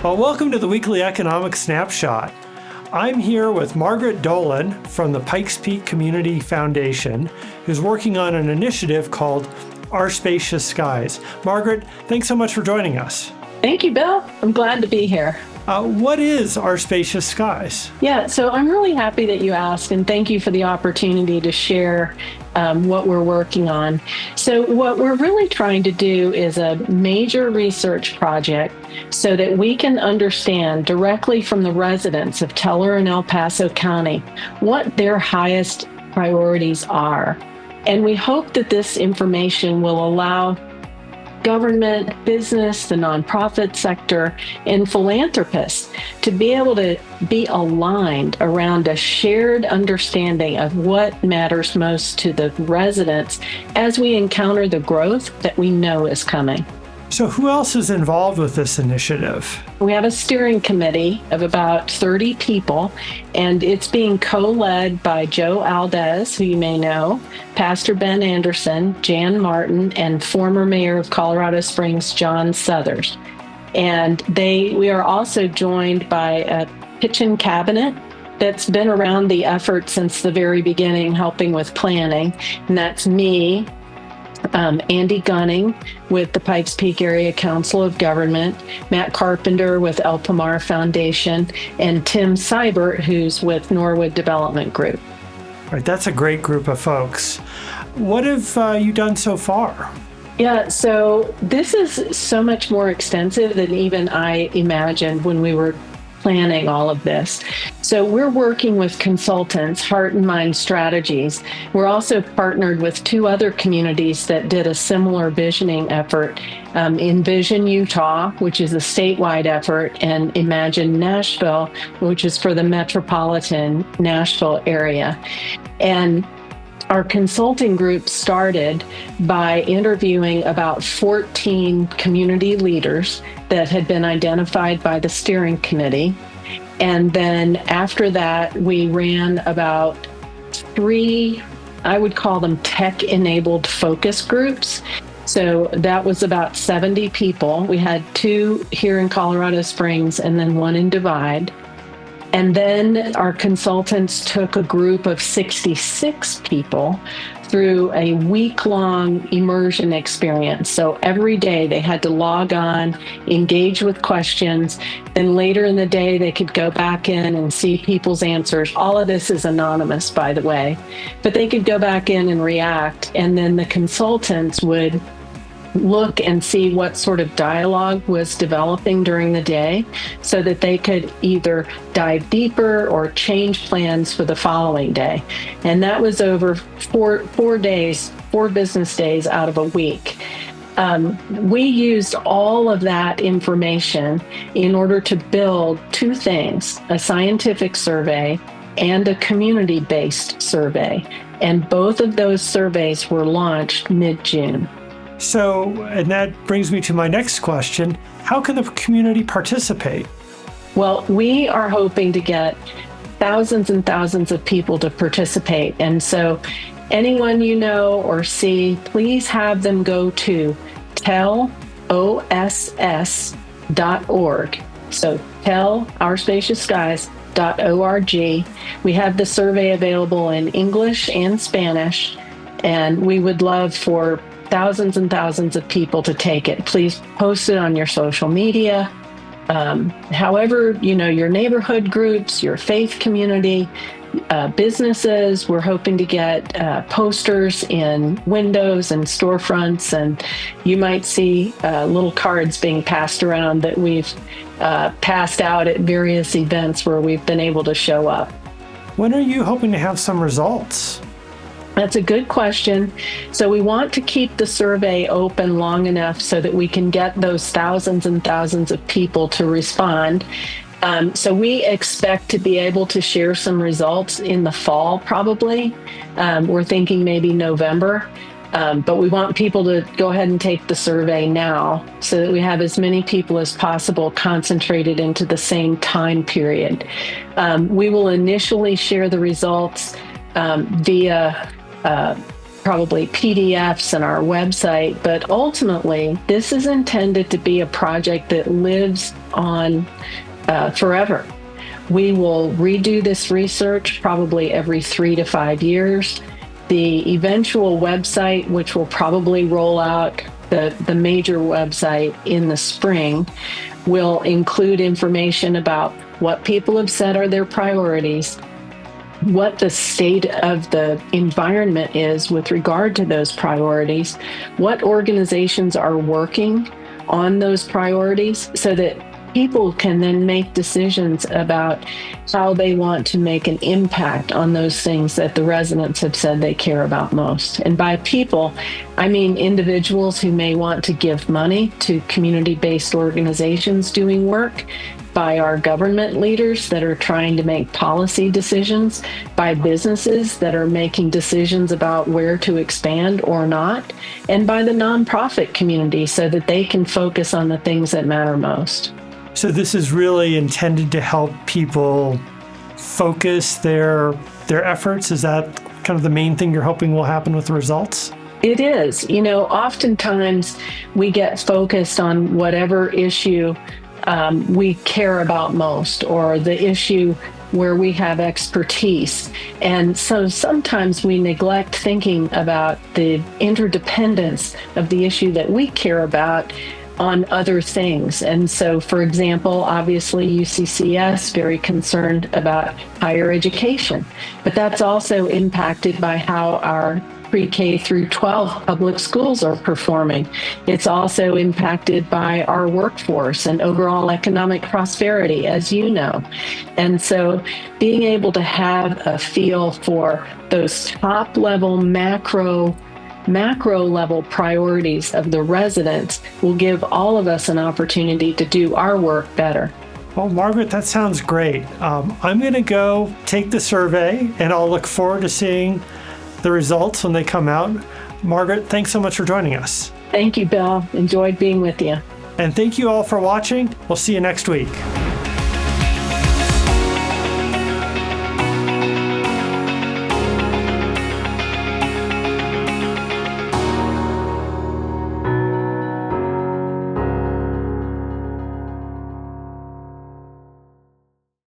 Well, welcome to the Weekly Economic Snapshot. I'm here with Margaret Dolan from the Pikes Peak Community Foundation, who's working on an initiative called Our Spacious Skies. Margaret, thanks so much for joining us. Thank you, Bill. I'm glad to be here. What is Our Spacious Skies? Yeah, so I'm really happy that you asked, and thank you for the opportunity to share what we're working on. So what we're really trying to do is a major research project so that we can understand directly from the residents of Teller and El Paso County what their highest priorities are. And we hope that this information will allow government, business, the nonprofit sector, and philanthropists to be able to be aligned around a shared understanding of what matters most to the residents as we encounter the growth that we know is coming. So who else is involved with this initiative? We have a steering committee of about 30 people, and it's being co-led by Joe Aldez, who you may know, Pastor Ben Anderson, Jan Martin, and former mayor of Colorado Springs, John Suthers. And we are also joined by a kitchen cabinet that's been around the effort since the very beginning, helping with planning, and that's me, Andy Gunning with the Pikes Peak Area Council of Government, Matt Carpenter with El Pomar Foundation, and Tim Seibert, who's with Norwood Development Group. All right, that's a great group of folks. What have you done so far? Yeah, so this is so much more extensive than even I imagined when we were planning all of this. So we're working with consultants, Heart and Mind Strategies. We're also partnered with two other communities that did a similar visioning effort, Envision Utah, which is a statewide effort, and Imagine Nashville, which is for the metropolitan Nashville area. And our consulting group started by interviewing about 14 community leaders that had been identified by the steering committee. And then after that, we ran about 3, I would call them tech-enabled focus groups. So that was about 70 people. We had 2 here in Colorado Springs and then 1 in Divide. And then our consultants took a group of 66 people through a week-long immersion experience. So every day they had to log on, engage with questions, then later in the day they could go back in and see people's answers. All of this is anonymous, by the way, but they could go back in and react, and then the consultants would look and see what sort of dialogue was developing during the day so that they could either dive deeper or change plans for the following day. And that was over 4 days, 4 business days out of a week. We used all of that information in order to build 2 things, a scientific survey and a community-based survey. And both of those surveys were launched mid-June. So, and that brings me to my next question. How can the community participate? Well, we are hoping to get thousands and thousands of people to participate. And so anyone you know or see, please have them go to telloss.org. So OurSpaciousSkies.org. We have the survey available in English and Spanish, and we would love for thousands and thousands of people to take it. Please post it on your social media. However, your neighborhood groups, your faith community, businesses, we're hoping to get posters in windows and storefronts, and you might see little cards being passed around that we've passed out at various events where we've been able to show up. When are you hoping to have some results? That's a good question. So we want to keep the survey open long enough so that we can get those thousands and thousands of people to respond. So we expect to be able to share some results in the fall, probably. We're thinking maybe November. But we want people to go ahead and take the survey now so that we have as many people as possible concentrated into the same time period. We will initially share the results via probably PDFs and our website, but ultimately, this is intended to be a project that lives on forever. We will redo this research probably every 3 to 5 years. The eventual website, which will probably roll out the major website in the spring, will include information about what people have said are their priorities, what the state of the environment is with regard to those priorities, what organizations are working on those priorities, so that people can then make decisions about how they want to make an impact on those things that the residents have said they care about most. And by people, I mean individuals who may want to give money to community-based organizations doing work, by our government leaders that are trying to make policy decisions, by businesses that are making decisions about where to expand or not, and by the nonprofit community so that they can focus on the things that matter most. So this is really intended to help people focus their efforts. Is that kind of the main thing you're hoping will happen with the results? It is. Oftentimes we get focused on whatever issue we care about most, or the issue where we have expertise. And so sometimes we neglect thinking about the interdependence of the issue that we care about on other things. And so, for example, obviously UCCS, very concerned about higher education, but that's also impacted by how our pre-K through 12 public schools are performing. It's also impacted by our workforce and overall economic prosperity, as you know. And so being able to have a feel for those top level macro level priorities of the residents will give all of us an opportunity to do our work better. Well, Margaret, that sounds great. I'm going to go take the survey, and I'll look forward to seeing the results when they come out. Margaret, thanks so much for joining us. Thank you, Bill. Enjoyed being with you. And thank you all for watching. We'll see you next week.